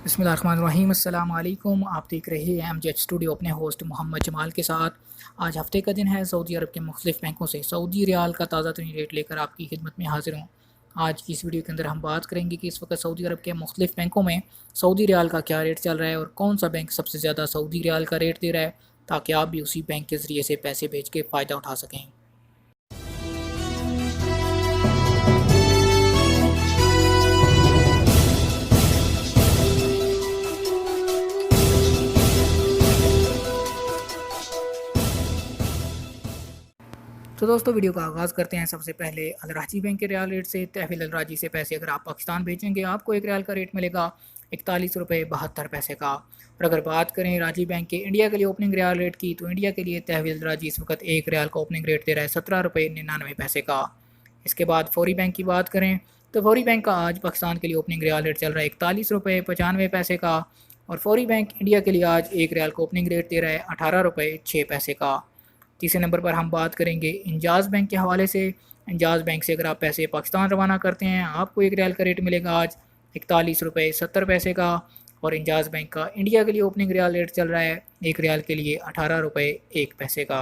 बिस्मिल्लाहिर्रहमानिर्रहीम। अस्सलाम वालेकुम। आप देख रहे हैं एमजेड स्टूडियो अपने होस्ट मोहम्मद जमाल के साथ। आज हफ्ते का दिन है। सऊदी अरब के मुख्तलिफ बैंकों से सऊदी रियाल का ताज़ा तरीन रेट लेकर आपकी खिदमत में हाजिर हूँ। आज की इस वीडियो के अंदर हम बात करेंगे कि इस वक्त सऊदी अरब के मुख्तलिफ बैंकों में सऊदी रियाल का क्या रेट चल रहा है और कौन सा बैंक सबसे ज़्यादा सऊदी रियाल का रेट दे रहा है, ताकि आप भी उसी बैंक के ज़रिए से पैसे भेज के फ़ायदा उठा सकें। तो दोस्तों, वीडियो का आगाज़ करते हैं। सबसे पहले अलराजी बैंक के रियाल रेट से। तहवील अलराजी से पैसे अगर आप पाकिस्तान भेजेंगे, आपको एक रियाल का रेट मिलेगा 41 रुपये 72 पैसे का। और अगर बात करें राजी बैंक के इंडिया के लिए ओपनिंग रियाल रेट की, तो इंडिया के लिए तहवील अलराजी इस वक्त एक रियाल का ओपनिंग रेट दे रहा है 17 रुपये 99 पैसे का। इसके बाद फौरी बैंक की बात करें, तो फौरी बैंक का आज पाकिस्तान के लिए ओपनिंग रियाल रेट चल रहा है 41 रुपये 95 पैसे का। और फौरी बैंक इंडिया के लिए आज एक रियाल का ओपनिंग रेट दे रहा है 18 रुपये 6 पैसे का। तीसरे नंबर पर हम बात करेंगे इंजाज़ बैंक के हवाले से। इंजाज़ बैंक से अगर आप पैसे पाकिस्तान रवाना करते हैं, आपको एक रियाल का रेट मिलेगा आज 41 रुपये 70 पैसे का। और इंजाज़ बैंक का इंडिया के लिए ओपनिंग रियाल रेट चल रहा है एक रियाल के लिए 18 रुपये 1 पैसे का।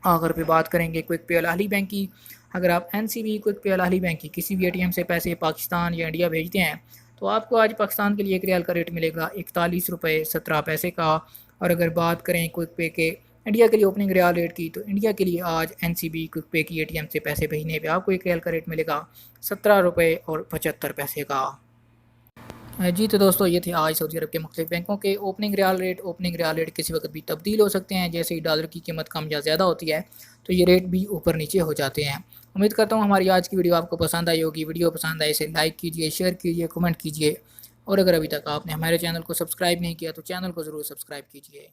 अगर पे बात करेंगे क्विक पे अल अहली बैंक की, अगर आप NCB क्विक पे अल अहली बैंक की किसी भी ATM से पैसे पाकिस्तान या इंडिया भेजते हैं, तो आपको आज पाकिस्तान के लिए एक रियाल का रेट मिलेगा 41 रुपये 17 पैसे का। और अगर बात करें क्विक पे के इंडिया के लिए ओपनिंग रियाल रेट की, तो इंडिया के लिए आज NCB क्विक पे की ATM से पैसे भेजने पे आपको एक रियाल का रेट मिलेगा 17 रुपये 75 पैसे का। जी तो दोस्तों, ये थे आज सऊदी अरब के मुख्तलिफ बैंकों के opening riyal rate. Opening riyal rate किसी वक्त भी तब्दील हो सकते हैं। जैसे ही डॉलर की कीमत कम या ज़्यादा होती है, तो ये रेट भी ऊपर नीचे हो जाते हैं। उम्मीद करता हूँ हमारी आज की वीडियो आपको पसंद आई होगी। वीडियो पसंद आए इसे लाइक कीजिए, शेयर कीजिए, कमेंट कीजिए। और अगर अभी तक आपने हमारे चैनल को सब्सक्राइब नहीं किया, तो चैनल को ज़रूर सब्सक्राइब कीजिए।